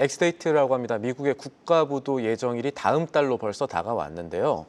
엑스데이트라고 합니다. 미국의 국가부도 예정일이 다음 달로 벌써 다가왔는데요.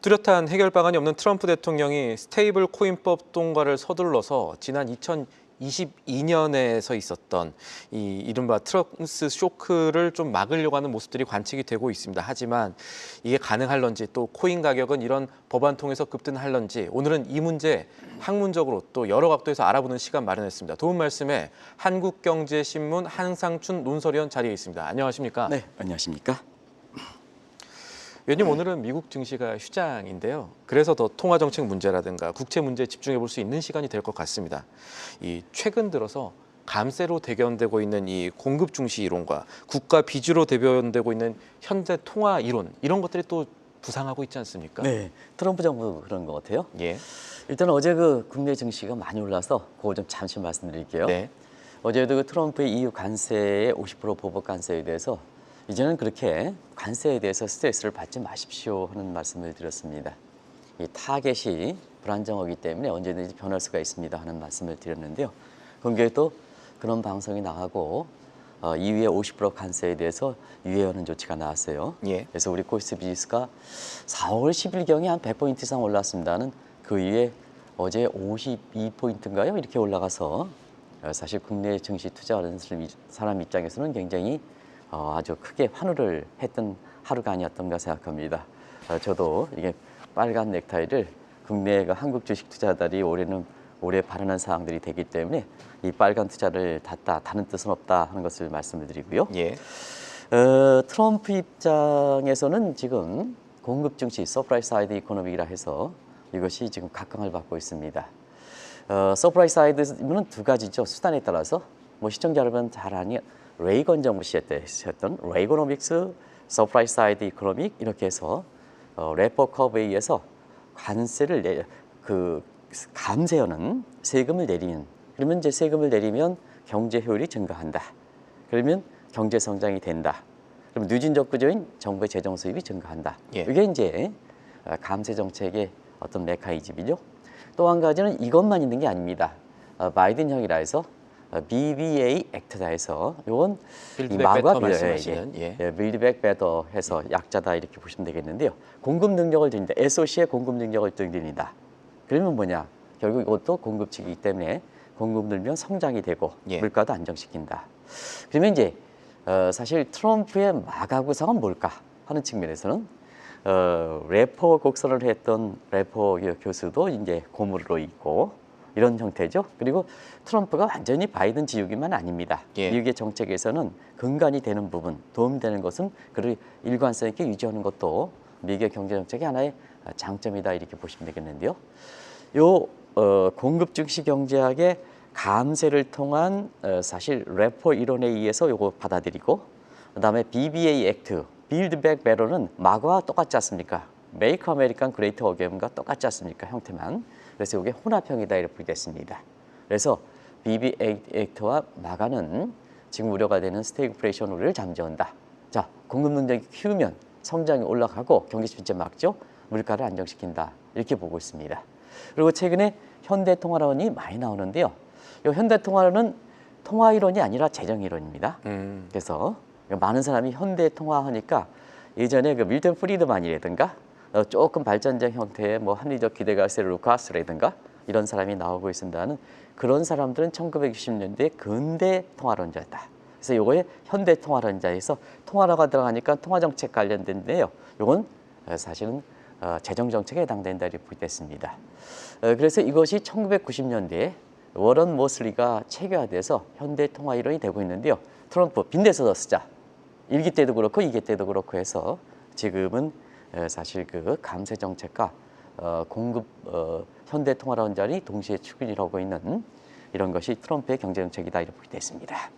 뚜렷한 해결 방안이 없는 트럼프 대통령이 스테이블 코인법 통과를 서둘러서 지난 2022년에서 있었던 이 이른바 트럼스 쇼크를 좀 막으려고 하는 모습들이 관측이 되고 있습니다. 하지만 이게 가능할런지 또 코인 가격은 이런 법안 통해서 급등할런지 오늘은 이 문제 학문적으로 또 여러 각도에서 알아보는 시간 마련했습니다. 도움 말씀에 한국경제신문 한상춘 논설위원 자리에 있습니다. 안녕하십니까? 네, 안녕하십니까? 위원님, 오늘은 미국 증시가 휴장인데요. 그래서 더 통화 정책 문제라든가 국채 문제에 집중해 볼 수 있는 시간이 될 것 같습니다. 이 최근 들어서 감세로 대변되고 있는 이 공급 중시 이론과 국가 비주로 대변되고 있는 현재 통화 이론 이런 것들이 또 부상하고 있지 않습니까? 네, 트럼프 정부 그런 것 같아요. 예. 일단 어제 그 국내 증시가 많이 올라서 그거 좀 잠시 말씀드릴게요. 네. 어제도 그 트럼프의 EU 관세의 50% 보복 관세에 대해서 이제는 그렇게 관세에 대해서 스트레스를 받지 마십시오 하는 말씀을 드렸습니다. 이 타겟이 불안정하기 때문에 언제든지 변할 수가 있습니다 하는 말씀을 드렸는데요. 근교에 또 그런 방송이 나가고 EU의 50% 관세에 대해서 유예하는 조치가 나왔어요. 예. 그래서 우리 코스피 지수가 4월 10일경에 한 100포인트 이상 올랐습니다는 그 이후에 어제 52포인트인가요? 이렇게 올라가서 사실 국내 증시 투자하는 사람 입장에서는 굉장히 아주 크게 환호를 했던 하루가 아니었던가 생각합니다. 저도 이게 빨간 넥타이를 국내 한국 주식 투자자들이 올해 바라는 사항들이 되기 때문에 이 빨간 투자를 다는 뜻은 없다 하는 것을 말씀을 드리고요. 예. 트럼프 입장에서는 지금 공급 증시, 서프라이즈 사이드 이코노믹이라 해서 이것이 지금 각광을 받고 있습니다. 서프라이즈 사이드는 두 가지죠. 수단에 따라서 시청자 여러분 잘 아니 레이건 정부 시대 때 했던 레이거노믹스, 서프라이즈 사이드 이코노믹 이렇게 해서 레퍼 커브에 의해서 관세를 감세하는 세금을 내리는 그러면 이제 세금을 내리면 경제 효율이 증가한다. 그러면 경제 성장이 된다. 그럼 누진적구조인 정부의 재정 수입이 증가한다. 예. 이게 이제 감세 정책의 어떤 메커니즘이죠. 또 한 가지는 이것만 있는 게 아닙니다. 바이든 형이라 해서 BBA 액트다 해서 이건 빌드 백 베터 말씀하시는 빌드 백 베터 해서 약자다 이렇게 보시면 되겠는데요. 공급 능력을 드린다. SOC의 공급 능력을 드린다. 그러면 뭐냐? 결국 이것도 공급치이기 때문에 공급 늘면 성장이 되고 예. 물가도 안정시킨다. 그러면 이제 사실 트럼프의 마가 구상은 뭘까 하는 측면에서는 래퍼 곡선을 했던 래퍼 교수도 이제 고무로 있고 이런 형태죠. 그리고 트럼프가 완전히 바이든 지우기만 아닙니다. 예. 미국의 정책에서는 근간이 되는 부분, 도움되는 것은 그를 일관성 있게 유지하는 것도 미국의 경제 정책의 하나의 장점이다 이렇게 보시면 되겠는데요. 요 공급 증시 경제학의 감세를 통한 사실 래퍼 이론에 의해서 요거 받아들이고 그다음에 BBA 액트, 빌드 백 베터는 마과와 똑같지 않습니까? 메이크 아메리칸 그레이트 어게인과 똑같지 않습니까? 형태만. 그래서 이게 혼합형이다 이렇게 됐습니다. 그래서 BBA 액트와 마가는 지금 우려가 되는 스태그플레이션 우려를 잠재운다. 자, 공급 능력이 키우면 성장이 올라가고 경기 침체 막죠. 물가를 안정시킨다. 이렇게 보고 있습니다. 그리고 최근에 현대통화론이 많이 나오는데요. 이 현대통화론은 통화이론이 아니라 재정이론입니다. 그래서 많은 사람이 현대통화하니까 예전에 그 밀턴 프리드만이라든가 조금 발전적 형태의 합리적 기대가세 루카스라든가 이런 사람이 나오고 있습니다는 그런 사람들은 1960년대 근대 통화론자다. 그래서 요거에 현대 통화론자에서 통화라고 들어가니까 통화정책 관련된데요. 요건 사실은 재정정책에 해당된다 이렇게 보겠습니다. 그래서 이것이 1990년대에 워런 모슬리가 체계화돼서 현대 통화 이론이 되고 있는데요. 트럼프 빈대서 더 쓰자. 1기 때도 그렇고 2기 때도 그렇고 해서 지금은 사실 그 감세 정책과 공급 현대 통화론자리 동시에 추진을 하고 있는 이런 것이 트럼프의 경제 정책이다 이렇게 보게 됐습니다.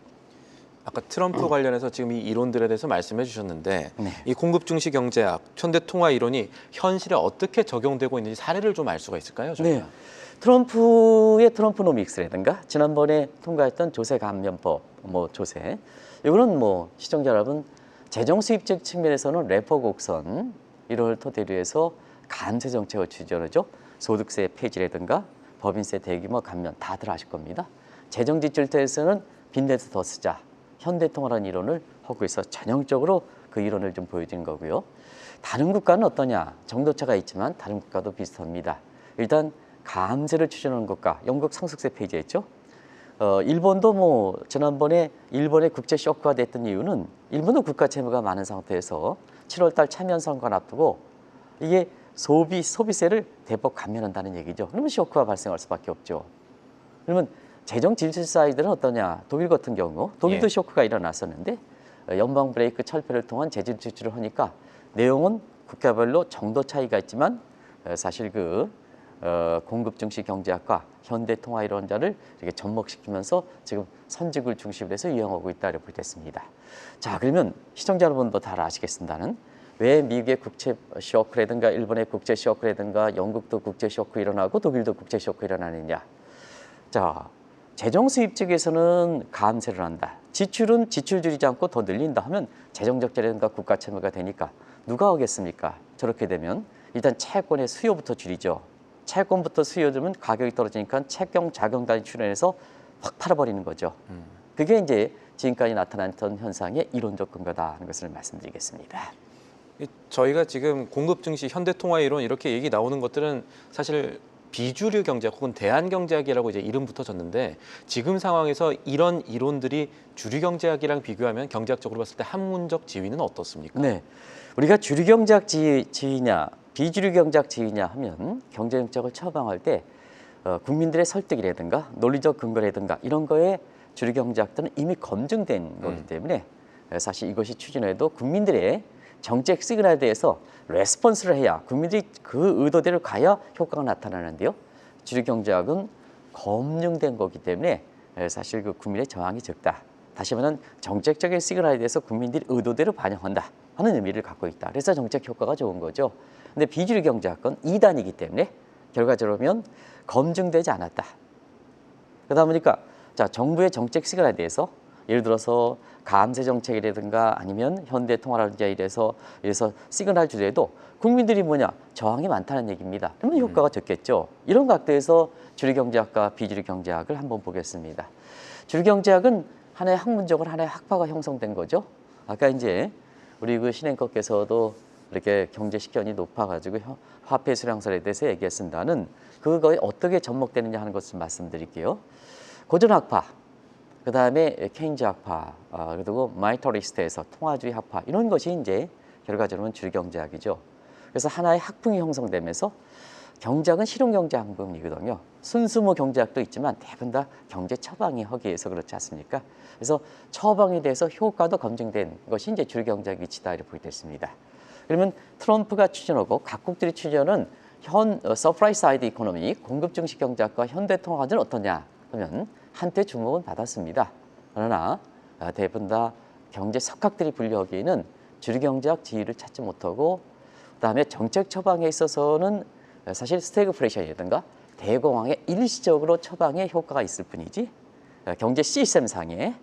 아까 트럼프 관련해서 지금 이 이론들에 대해서 말씀해 주셨는데 네. 이 공급 증시 경제학, 현대 통화 이론이 현실에 어떻게 적용되고 있는지 사례를 좀 알 수가 있을까요? 저희가? 네. 트럼프의 트럼프노믹스라든가 지난번에 통과했던 조세 감면법, 조세 이거는 시청자 여러분 재정 수입적 측면에서는 래퍼 곡선 이를 토대로 해서 감세 정책을 추진하죠. 소득세 폐지라든가 법인세 대규모 감면 다들 아실 겁니다. 재정 지출에서는 빈대서 더 쓰자. 현대통화라는 이론을 하고 있어 전형적으로 그 이론을 좀 보여드린 거고요. 다른 국가는 어떠냐? 정도차가 있지만 다른 국가도 비슷합니다. 일단 감세를 추진하는 국가, 영국 상속세 폐지했죠. 일본도 뭐 지난번에 일본의 국제 쇼크가 됐던 이유는 일본도 국가 채무가 많은 상태에서 7월달 참여 선거를 앞두고 이게 소비세를 대폭 감면한다는 얘기죠. 그러면 쇼크가 발생할 수밖에 없죠. 그러면 재정 질서 사이드는 어떠냐? 독일 같은 경우 독일도 예. 쇼크가 일어났었는데 연방 브레이크 철폐를 통한 재정 지출을 하니까 내용은 국가별로 정도 차이가 있지만 사실 공급 증시 경제학과 현대통화 이론자를 이렇게 접목시키면서 지금 선직을 중심으로 해서 이용하고 있다고 보겠습니다. 자, 그러면 시청자 여러분도 다 아시겠습니다는 왜 미국의 국채 쇼크라든가 일본의 국채 쇼크라든가 영국도 국채 쇼크 일어나고 독일도 국채 쇼크 일어나느냐? 자, 재정 수입 측에서는 감세를 한다. 지출은 지출 줄이지 않고 더 늘린다 하면 재정 적자라든가 국가 채무가 되니까 누가 하겠습니까? 저렇게 되면 일단 채권의 수요부터 줄이죠. 채권부터 수요 줄면 가격이 떨어지니까 채권 자금단위 출현해서 확 팔아버리는 거죠. 그게 이제 지금까지 나타났던 현상의 이론적 근거다 하는 것을 말씀드리겠습니다. 저희가 지금 공급 증시, 현대통화 이론 이렇게 얘기 나오는 것들은 사실 비주류 경제학 혹은 대안 경제학이라고 이제 이름 붙어졌는데 지금 상황에서 이런 이론들이 주류 경제학이랑 비교하면 경제학적으로 봤을 때 학문적 지위는 어떻습니까? 네, 우리가 주류 경제학 지위냐 비주류 경제학 지위냐 하면 경제 정책을 처방할 때 국민들의 설득이라든가 논리적 근거라든가 이런 거에 주류 경제학들은 이미 검증된 거기 때문에 사실 이것이 추진해도 국민들의 정책 시그널에 대해서 레스폰스를 해야 국민들이 그 의도대로 가야 효과가 나타나는데요. 주류 경제학은 검증된 거기 때문에 사실 그 국민의 저항이 적다. 다시 말하면 정책적인 시그널에 대해서 국민들이 의도대로 반영한다 하는 의미를 갖고 있다. 그래서 정책 효과가 좋은 거죠. 근데 비주류 경제학은 2단이기 때문에 결과적으로 보면 검증되지 않았다. 그러다 보니까 자, 정부의 정책 시그널에 대해서 예를 들어서 감세 정책이라든가 아니면 현대 통화라든가 이래서 시그널 주제에도 국민들이 저항이 많다는 얘기입니다. 그러면 효과가 적겠죠. 이런 각도에서 주류 경제학과 비주류 경제학을 한번 보겠습니다. 주류 경제학은 하나의 학문적으로 하나의 학파가 형성된 거죠. 아까 이제 우리 신앵커께서도 이렇게 경제 식견이 높아가지고 화폐 수량설에 대해서 얘기했습니다는 그거에 어떻게 접목되느냐 하는 것을 말씀드릴게요. 고전학파, 그 다음에 케인즈 학파, 그리고 마이터리스트에서 통화주의 학파 이런 것이 이제 결과적으로는 주류 경제학이죠. 그래서 하나의 학풍이 형성되면서 경제학은 실용경제 학문이거든요. 순수모 경제학도 있지만 대부분 다 경제 처방이 하기 위해서 그렇지 않습니까? 그래서 처방에 대해서 효과도 검증된 것이 이제 주류 경제학 위치다 이렇게 보게 됐습니다. 그러면 트럼프가 추진하고 각국들이 추진하는 서프라이 사이드 이코노미 공급 증시 경제학과 현대통화는 어떠냐 하면 한때 주목은 받았습니다. 그러나 대부분 다 경제 석학들이 분류하기에는 주류 경제학 지위를 찾지 못하고 그다음에 정책 처방에 있어서는 사실 스태그플레이션이라든가 대공황에 일시적으로 처방에 효과가 있을 뿐이지 경제 시스템상에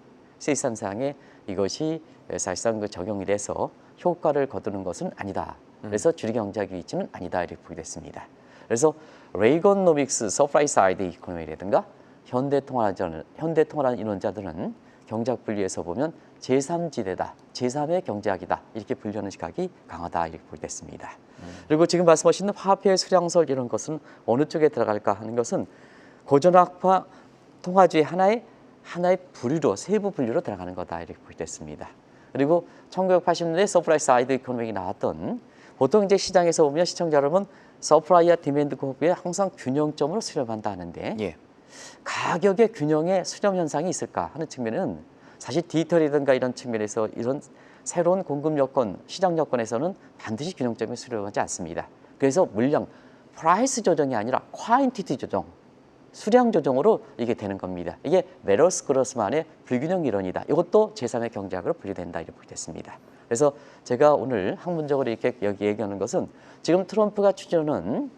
이것이 사실상 적용이 돼서 효과를 거두는 것은 아니다. 그래서 주류 경제학 위치는 아니다 이렇게 보게 됐습니다. 그래서 레이건노믹스 서프라이 사이드 이코노미라든가 현대통화라는 이론자들은 경제학 분류에서 보면 제3지대다, 제3의 경제학이다 이렇게 분류하는 시각이 강하다 이렇게 보게 됐습니다. 그리고 지금 말씀하신 화폐 수량설 이런 것은 어느 쪽에 들어갈까 하는 것은 고전학파 통화주의 하나의 부류로 세부 분류로 들어가는 거다 이렇게 보게 됐습니다. 그리고 1980년대 서프라이 사이드 이코노믹이 나왔던 보통 이제 시장에서 보면 시청자 여러분 서프라이와 디맨드 코브에 항상 균형점으로 수렴한다 하는데 예. 가격의 균형에 수렴 현상이 있을까 하는 측면은 사실 디지털이든가 이런 측면에서 이런 새로운 공급 여건, 시장 여건에서는 반드시 균형점에 수렴하지 않습니다. 그래서 물량, 프라이스 조정이 아니라 ኳ인티티 조정, 수량 조정으로 이게 되는 겁니다. 이게 메러스 그로스만의 불균형 이론이다. 이것도 제3의 경제학으로 분류된다 이렇게 됐습니다. 그래서 제가 오늘 학문적으로 이렇게 여기 얘기하는 것은 지금 트럼프가 추진하는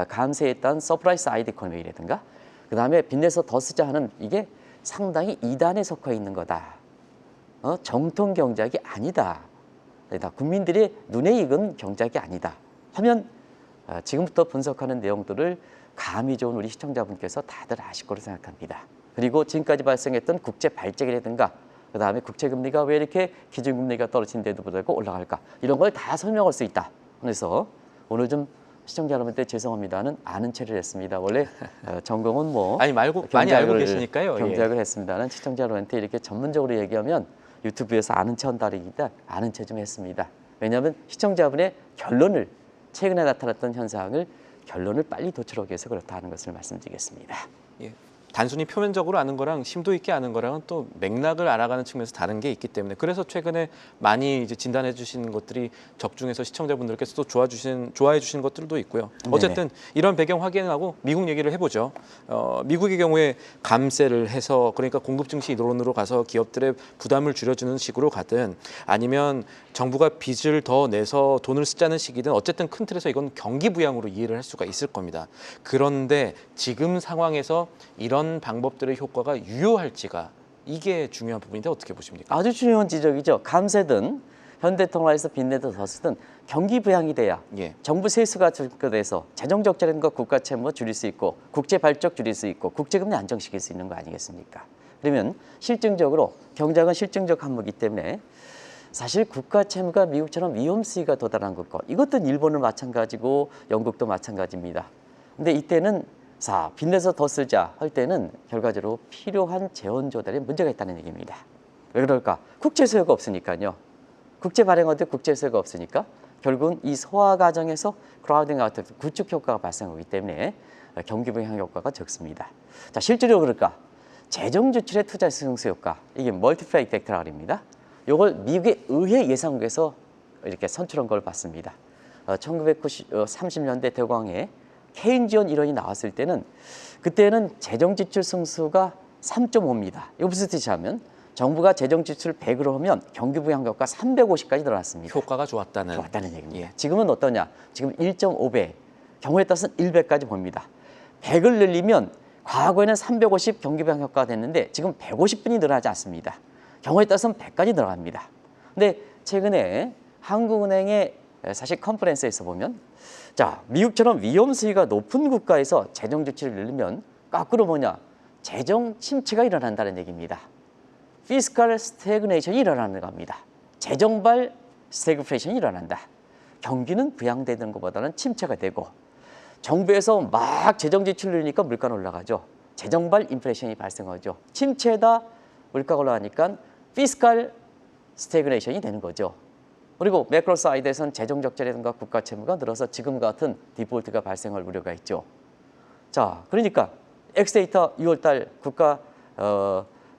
감세에 따른 서프라이즈 사이드 이코노미라든가 그 다음에 빚내서 더 쓰자 하는 이게 상당히 2단에 속해 있는 거다. 정통 경제학이 아니다. 국민들의 눈에 익은 경제학이 아니다. 하면 지금부터 분석하는 내용들을 감이 좋은 우리 시청자분께서 다들 아실 거로 생각합니다. 그리고 지금까지 발생했던 국제 발전이라든가 그다음에 국채 금리가 왜 이렇게 기준 금리가 떨어진데도 불구하고 올라갈까? 이런 걸 다 설명할 수 있다. 그래서 오늘 좀 시청자 여러분들 죄송합니다는 아는 체를 했습니다. 원래 전공은 뭐 아니 말고 많이 알고 경제학을- 계시니까요. 예. 경제학을 했습니다는 시청자 여러분한테 이렇게 전문적으로 얘기하면 유튜브에서 아는 체는 다르기다 아는 체 좀 했습니다. 왜냐하면 시청자분의 결론을 최근에 나타났던 현상을 결론을 빨리 도출하기 위해서 그렇다는 것을 말씀드리겠습니다. 예. 단순히 표면적으로 아는 거랑 심도 있게 아는 거랑은 또 맥락을 알아가는 측면에서 다른 게 있기 때문에 그래서 최근에 많이 이제 진단해 주시는 것들이 적중해서 시청자분들께서도 좋아해 주시는 것들도 있고요. 어쨌든 이런 배경 확인하고 미국 얘기를 해보죠. 미국의 경우에 감세를 해서 그러니까 공급 증시 이론으로 가서 기업들의 부담을 줄여주는 식으로 가든 아니면 정부가 빚을 더 내서 돈을 쓰자는 식이든 어쨌든 큰 틀에서 이건 경기 부양으로 이해를 할 수가 있을 겁니다. 그런데 지금 상황에서 이런 방법들의 효과가 유효할지가 이게 중요한 부분인데 어떻게 보십니까? 아주 중요한 지적이죠. 감세든 현대통화에서 빚내도 더 쓰든 경기 부양이 돼야 예. 정부 세수가 증가돼서 재정 적자라는 거 국가 채무 줄일 수 있고 국제 발적 줄일 수 있고 국제 금리 안정시킬 수 있는 거 아니겠습니까? 그러면 실증적으로 경제학은 실증적 항목이기 때문에 사실 국가 채무가 미국처럼 위험 수위가 도달한 것과 이것도 일본은 마찬가지고 영국도 마찬가지입니다. 근데 이때는 자, 빚내서 더 쓰자 할 때는 결과적으로 필요한 재원 조달에 문제가 있다는 얘기입니다. 왜 그럴까? 국제 수요가 없으니까요. 국제 발행할 때 국제 수요가 없으니까 결국은 이 소화 과정에서 크라우딩 아웃, 구축 효과가 발생하기 때문에 경기 부양 효과가 적습니다. 자, 실제로 그럴까? 재정 지출의 투자 승수 효과, 이게 멀티플라이 이펙트라고 합니다. 이걸 미국의 의회 예상국에서 이렇게 선출한 걸 봤습니다. 1930년대 대공황에 케인지언 이론이 나왔을 때는 그때는 재정 지출 승수가 3.5입니다. 이거 무슨 뜻이냐면 정부가 재정 지출 100으로 하면 경기 부양 효과가 350까지 늘어났습니다. 효과가 좋았다는 얘기입니다. 예. 지금은 어떠냐? 지금 1.5배, 경우에 따라서는 1배까지 봅니다. 100을 늘리면 과거에는 350 경기 부양 효과가 됐는데 지금 150분이 늘어나지 않습니다. 경우에 따라서는 100까지 늘어납니다. 근데 최근에 한국은행의 사실 컨퍼런스에서 보면 자, 미국처럼 위험 수위가 높은 국가에서 재정 지출을 늘리면 거꾸로 뭐냐? 재정 침체가 일어난다는 얘기입니다. 피스칼 스태그네이션이 일어나는 겁니다. 재정발 스태그플레이션이 일어난다. 경기는 부양되는 것보다는 침체가 되고 정부에서 막 재정 지출을 늘리니까 물가는 올라가죠. 재정발 인플레이션이 발생하죠. 침체다 물가가 올라가니까 피스칼 스태그네이션이 되는 거죠. 그리고 매크로 사이드에서는 재정 적자라든가 국가 채무가 늘어서 지금 같은 디폴트가 발생할 우려가 있죠. 자, 그러니까 엑스데이터 6월달 국가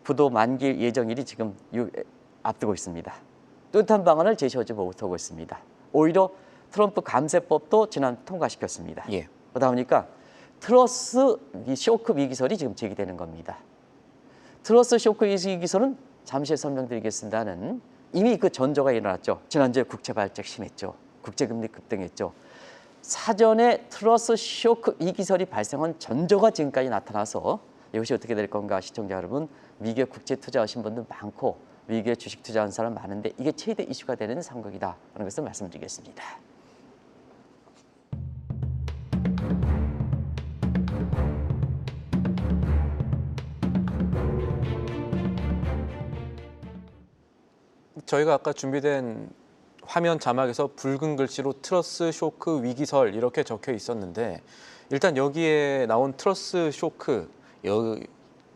부도 만기 예정일이 지금 앞두고 있습니다. 뚜렷한 방안을 제시하지 못하고 있습니다. 오히려 트럼프 감세법도 지난 통과시켰습니다. 예. 그러다 보니까 트러스 쇼크 위기설이 지금 제기되는 겁니다. 트러스 쇼크 위기설은 잠시 설명드리겠습니다는 이미 그 전조가 일어났죠. 지난주에 국채 발적 심했죠. 국제금리 급등했죠. 사전에 트러스 쇼크 위기설이 발생한 전조가 지금까지 나타나서 이것이 어떻게 될 건가 시청자 여러분, 미국에 국채 투자하신 분들 많고 미국에 주식 투자한 사람 많은데 이게 최대 이슈가 되는 상황이다 하는 것을 말씀드리겠습니다. 저희가 아까 준비된 화면 자막에서 붉은 글씨로 트러스 쇼크 위기설 이렇게 적혀 있었는데 일단 여기에 나온 트러스 쇼크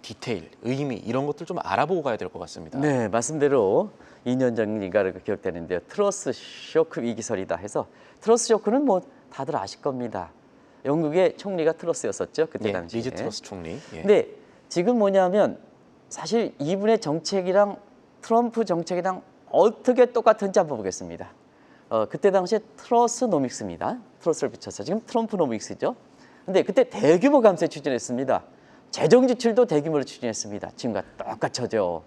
디테일, 의미 이런 것들 좀 알아보고 가야 될 것 같습니다. 네, 말씀대로 2년 전인가 기억되는데요. 트러스 쇼크 위기설이다 해서 트러스 쇼크는 뭐 다들 아실 겁니다. 영국의 총리가 트러스였었죠. 그때 예, 당시에. 리즈 트러스 총리. 예. 근데 지금 뭐냐면 사실 이분의 정책이랑 트럼프 정책이랑 어떻게 똑같은지 한번 보겠습니다. 그때 당시에 트러스노믹스입니다. 트러스를 붙여서 지금 트럼프노믹스죠. 근데 그때 대규모 감세 추진했습니다. 재정 지출도 대규모로 추진했습니다. 지금과 똑같죠.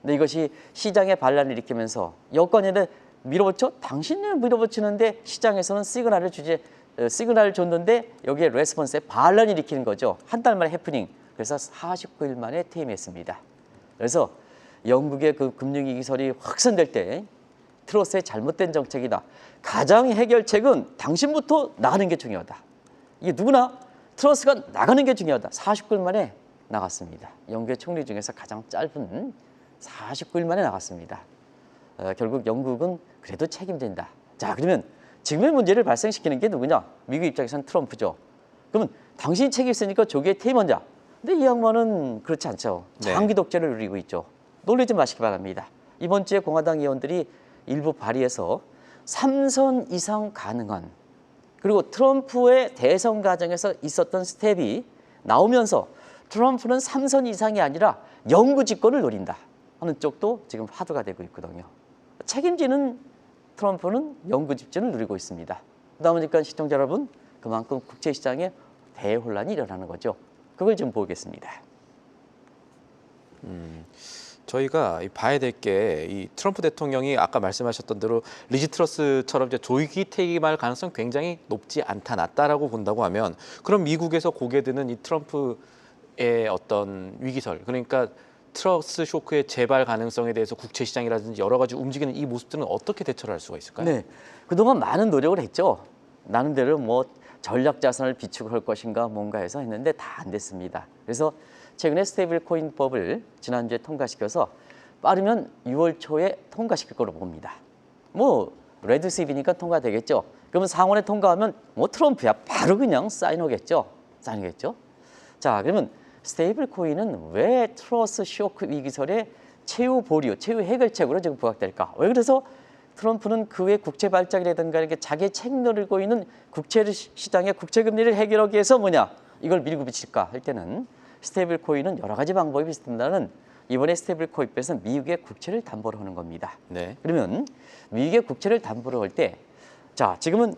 근데 이것이 시장에 반란을 일으키면서 여권에는 밀어붙여 당신을 밀어붙이는데 시장에서는 시그널을 줬는데 여기에 레스폰스에 반란을 일으키는 거죠. 한 달 만에 해프닝. 그래서 49일 만에 퇴임했습니다. 그래서 영국의 그 금융위기 설이 확산될 때 트러스의 잘못된 정책이다. 가장 해결책은 당신부터 나가는 게 중요하다. 이게 누구나 트러스가 나가는 게 중요하다. 49일 만에 나갔습니다. 영국의 총리 중에서 가장 짧은 49일 만에 나갔습니다. 결국 영국은 그래도 책임진다. 자, 그러면 지금의 문제를 발생시키는 게 누구냐? 미국 입장에서는 트럼프죠. 그러면 당신이 책임 있으니까 조기에 퇴임하자. 근데 이 양반은 그렇지 않죠. 네. 장기 독재를 누리고 있죠. 놀라지 마시기 바랍니다. 이번 주에 공화당 의원들이 일부 발의해서 3선 이상 가능한, 그리고 트럼프의 대선 과정에서 있었던 스텝이 나오면서 트럼프는 3선 이상이 아니라 영구 집권을 노린다 하는 쪽도 지금 화두가 되고 있거든요. 책임지는 트럼프는 영구 집권을 누리고 있습니다. 그러다 보니까 시청자 여러분, 그만큼 국제시장에 대혼란이 일어나는 거죠. 그걸 좀 보겠습니다. 저희가 봐야 될 게 이 트럼프 대통령이 아까 말씀하셨던 대로 리즈 트러스처럼 이제 조기 퇴임할 가능성 굉장히 높지 않다, 낮다라고 본다고 하면, 그럼 미국에서 고개 드는 이 트럼프의 어떤 위기설, 그러니까 트러스 쇼크의 재발 가능성에 대해서 국채 시장이라든지 여러 가지 움직이는 이 모습들은 어떻게 대처를 할 수가 있을까요? 네, 그동안 많은 노력을 했죠. 나름대로 뭐 전략 자산을 비축할 것인가 뭔가 해서 했는데 다 안 됐습니다. 그래서 최근에 스테이블 코인법을 지난주에 통과시켜서 빠르면 6월 초에 통과시킬 거로 봅니다. 뭐 레드십이니까 통과되겠죠. 그러면 상원에 통과하면 뭐 트럼프야 바로 그냥 사인하겠죠. 사인하겠죠. 자, 그러면 스테이블 코인은 왜 트러스 쇼크 위기설의 최후 보류, 최후 해결책으로 지금 부각될까? 왜 그래서 트럼프는 그 외 국채 발작이라든가 이렇게 자기의 책임을 지고 있는 국채 시장의 국채 금리를 해결하기 위해서 뭐냐? 이걸 밀고 비칠까 할 때는 스테이블 코인은 여러 가지 방법이 있습니다는 이번에 스테이블 코인법에서는 미국의 국채를 담보로 하는 겁니다. 네. 그러면 미국의 국채를 담보로 할 때, 자, 지금은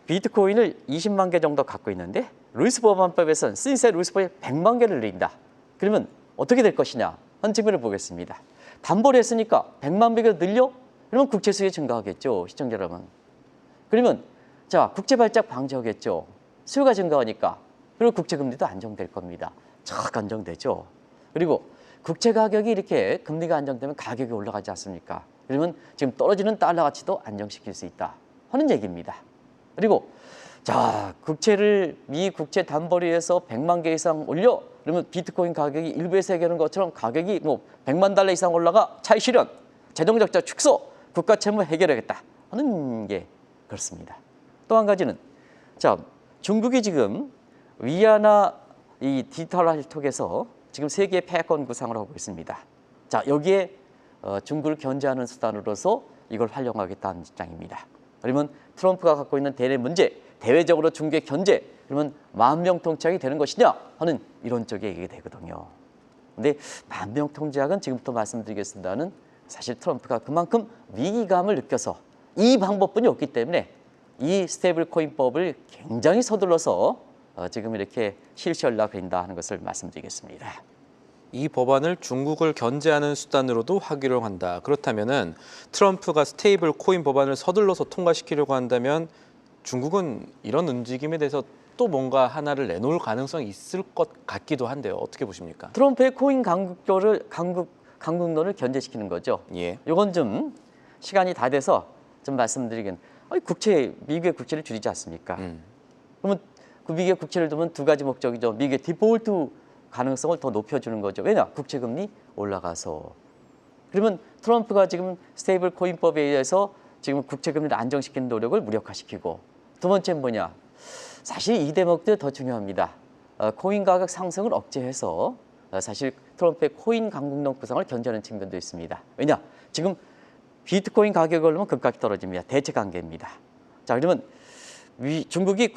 비트코인을 20만 개 정도 갖고 있는데 루이스 법안법에서는 신세 루이스 법에 100만 개를 늘린다. 그러면 어떻게 될 것이냐 하는 측면을 보겠습니다. 담보를 했으니까 100만 개가 늘려? 그러면 국채 수익이 증가하겠죠, 시청자 여러분. 그러면 자, 국채 발작 방지하겠죠. 수요가 증가하니까. 그리고 국채 금리도 안정될 겁니다. 쫙 안정되죠. 그리고 국채 가격이 이렇게 금리가 안정되면 가격이 올라가지 않습니까? 그러면 지금 떨어지는 달러 가치도 안정시킬 수 있다 하는 얘기입니다. 그리고 자, 국채를 미 국채 담보를 해서 100만 개 이상 올려, 그러면 비트코인 가격이 일부에서 얘기하는 것처럼 가격이 뭐 100만 달러 이상 올라가 차익 실현, 재정 적자 축소, 국가 채무 해결하겠다 하는 게 그렇습니다. 또 한 가지는 자, 중국이 지금 위안화 이 디지털화를 통해서 지금 세계 패권 구상을 하고 있습니다. 자, 여기에 중국을 견제하는 수단으로서 이걸 활용하겠다는 입장입니다. 그러면 트럼프가 갖고 있는 대내 문제, 대외적으로 중국의 견제, 그러면 만병통치약이 되는 것이냐 하는 이론적인 얘기가 되거든요. 근데 만병통치약은 지금부터 말씀드리겠습니다는 사실 트럼프가 그만큼 위기감을 느껴서 이 방법뿐이 없기 때문에 이 스테이블 코인법을 굉장히 서둘러서 지금 이렇게 실시하려고 한다 하는 것을 말씀드리겠습니다. 이 법안을 중국을 견제하는 수단으로도 활용한다. 그렇다면은 트럼프가 스테이블 코인 법안을 서둘러서 통과시키려고 한다면 중국은 이런 움직임에 대해서 또 뭔가 하나를 내놓을 가능성이 있을 것 같기도 한데요. 어떻게 보십니까? 트럼프의 코인 강국론을 견제시키는 거죠. 예. 이건 좀 시간이 다 돼서 좀 말씀드리긴. 미국의 국채를 줄이지 않습니까? 그러면 그 미국의 국채를 두면 두 가지 목적이죠. 미국의 디폴트 가능성을 더 높여주는 거죠. 왜냐? 국채금리 올라가서. 그러면 트럼프가 지금 스테이블 코인법에 의해서 지금 국채금리를 안정시키는 노력을 무력화시키고, 두 번째는 뭐냐? 사실 이 대목도 더 중요합니다. 코인 가격 상승을 억제해서 사실 트럼프의 코인 강국론 구상을 견제하는 측면도 있습니다. 왜냐? 지금 비트코인 가격이 오르면 급격히 떨어집니다. 대체 관계입니다. 자, 그러면 중국이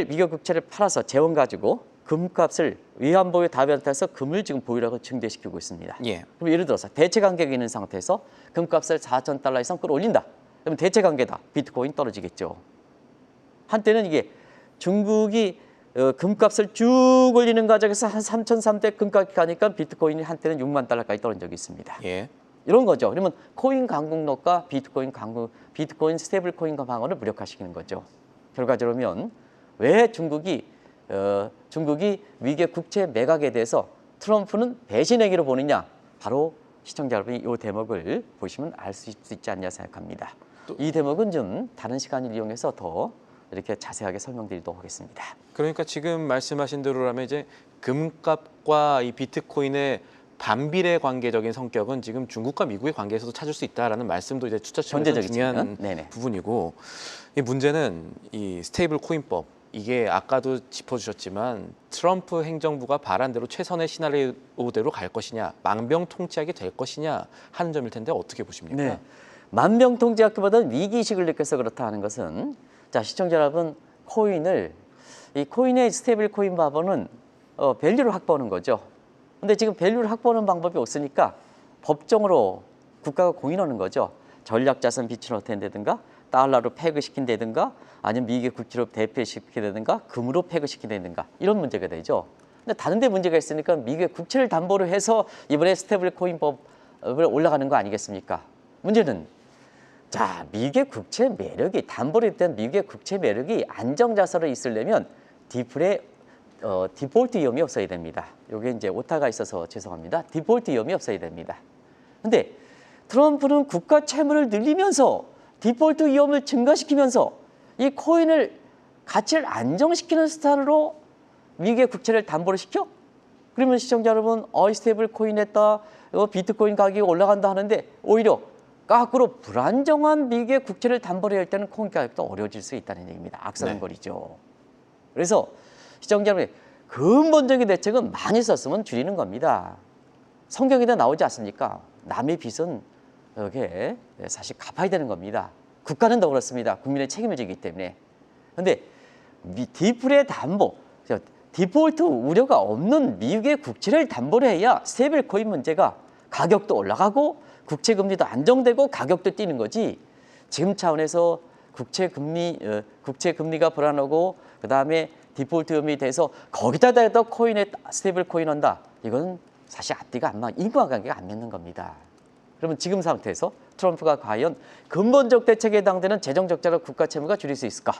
미국 국채를 팔아서 재원 가지고 금값을 위안부의 답변타에서 금을 지금 보유량을 증대시키고 있습니다. 예. 그럼 예를 들어서 대체 관계가 있는 상태에서 금값을 4,000달러 이상 끌어올린다. 그럼 대체 관계다. 비트코인 떨어지겠죠. 한때는 이게 중국이 금값을 쭉 올리는 과정에서 한 3,300 금값이 가니까 비트코인이 한때는 6만 달러까지 떨어진 적이 있습니다. 예. 이런 거죠. 그러면 코인 강국론과 비트코인 스테이블 코인 방어를 무력화시키는 거죠. 결과적으로 왜 중국이 미국의 국채 매각에 대해서 트럼프는 배신행위로 보느냐? 바로 시청자 여러분이 이 대목을 보시면 알 수 있지 않냐 생각합니다. 이 대목은 좀 다른 시간을 이용해서 더 이렇게 자세하게 설명드리도록 하겠습니다. 그러니까 지금 말씀하신 대로라면 이제 금값과 이 비트코인의 반비례 관계적인 성격은 지금 중국과 미국의 관계에서도 찾을 수 있다라는 말씀도 이제 투자 측면에서 중요한 현재적인 네네. 부분이고, 이 문제는 이 스테이블 코인법, 이게 아까도 짚어주셨지만 트럼프 행정부가 바란 대로 최선의 시나리오대로 갈 것이냐, 만병통치약이 될 것이냐 하는 점일 텐데 어떻게 보십니까? 네. 만병통치약보다는 위기의식을 느껴서 그렇다 하는 것은, 자, 시청자 여러분, 이 코인의 스테이블 코인 바보는 밸류를 확보하는 거죠. 근데 지금 밸류를 확보하는 방법이 없으니까 법정으로 국가가 공인하는 거죠. 전략자산 비추어 된다든가, 달러로 패그시킨다든가, 아니면 미국의 국채로 대표시킨다든가, 금으로 패그시킨다든가, 이런 문제가 되죠. 근데 다른 데 문제가 있으니까 미국의 국채를 담보로 해서 이번에 스테이블 코인법을 올라가는 거 아니겠습니까? 문제는, 자, 미국의 국채 매력이, 담보로 된 미국의 국채 매력이 안정자산으로 있으려면 디폴트 위험이 없어야 됩니다. 이게 이제 오타가 있어서 죄송합니다. 디폴트 위험이 없어야 됩니다. 근데 트럼프는 국가 채무를 늘리면서 디폴트 위험을 증가시키면서 이 코인을 가치를 안정시키는 스타일로 미국의 국채를 담보로 시켜? 그러면 시청자 여러분, 스테이블 코인 했다, 비트코인 가격이 올라간다 하는데 오히려 거꾸로 불안정한 미국의 국채를 담보로 할 때는 코인 가격도 어려워질 수 있다는 얘기입니다. 악순환거리죠. 그래서 시청자 여러분, 근본적인 대책은 많이 썼으면 줄이는 겁니다. 성경에도 나오지 않습니까? 남의 빚은 이게 사실 갚아야 되는 겁니다. 국가는 더 그렇습니다. 국민의 책임을 지기 때문에. 그런데 디플의 담보, 디폴트 우려가 없는 미국의 국채를 담보로 해야 스테이블 코인 문제가 가격도 올라가고 국채 금리도 안정되고 가격도 뛰는 거지. 지금 차원에서 국채 금리가 불안하고 그다음에 디폴트 위험이 돼서 거기다 대다 코인에 스테이블 코인 한다. 이건 사실 앞뒤가 안 맞, 인과관계가 안 맞는 겁니다. 그러면 지금 상태에서 트럼프가 과연 근본적 대책에 해당되는 재정 적자로 국가 채무가 줄일 수 있을까?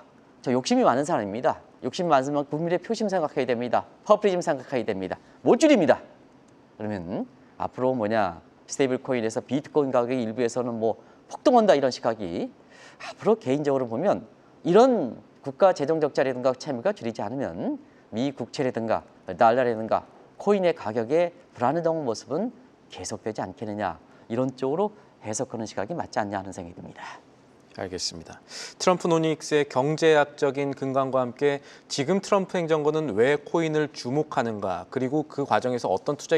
저 욕심이 많은 사람입니다. 욕심이 많으면 국민의 표심 생각해야 됩니다. 퍼플리즘 생각해야 됩니다. 못 줄입니다. 그러면 앞으로 스테이블 코인에서 비트코인 가격이 일부에서는 폭등한다 이런 시각이, 앞으로 개인적으로 보면 이런 국가 재정 적자라든가 채무가 줄이지 않으면 미 국채라든가 달러라든가 코인의 가격의 불안정 모습은 계속되지 않겠느냐, 이런 쪽으로 해석하는 시각이 맞지 않냐 하는 생각이 듭니다. 알겠습니다. 트럼프 노닉스의 경제학적인 근간과 함께 지금 트럼프 행정부는 왜 코인을 주목하는가, 그리고 그 과정에서 어떤 투자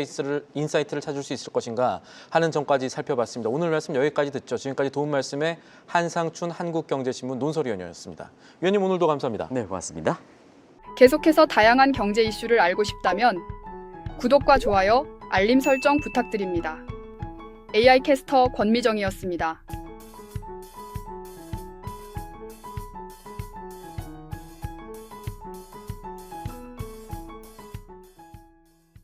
인사이트를 찾을 수 있을 것인가 하는 점까지 살펴봤습니다. 오늘 말씀 여기까지 듣죠. 지금까지 도움 말씀에 한상춘 한국경제신문 논설위원이었습니다. 위원님, 오늘도 감사합니다. 네, 고맙습니다. 계속해서 다양한 경제 이슈를 알고 싶다면 구독과 좋아요, 알림 설정 부탁드립니다. AI 캐스터 권미정이었습니다.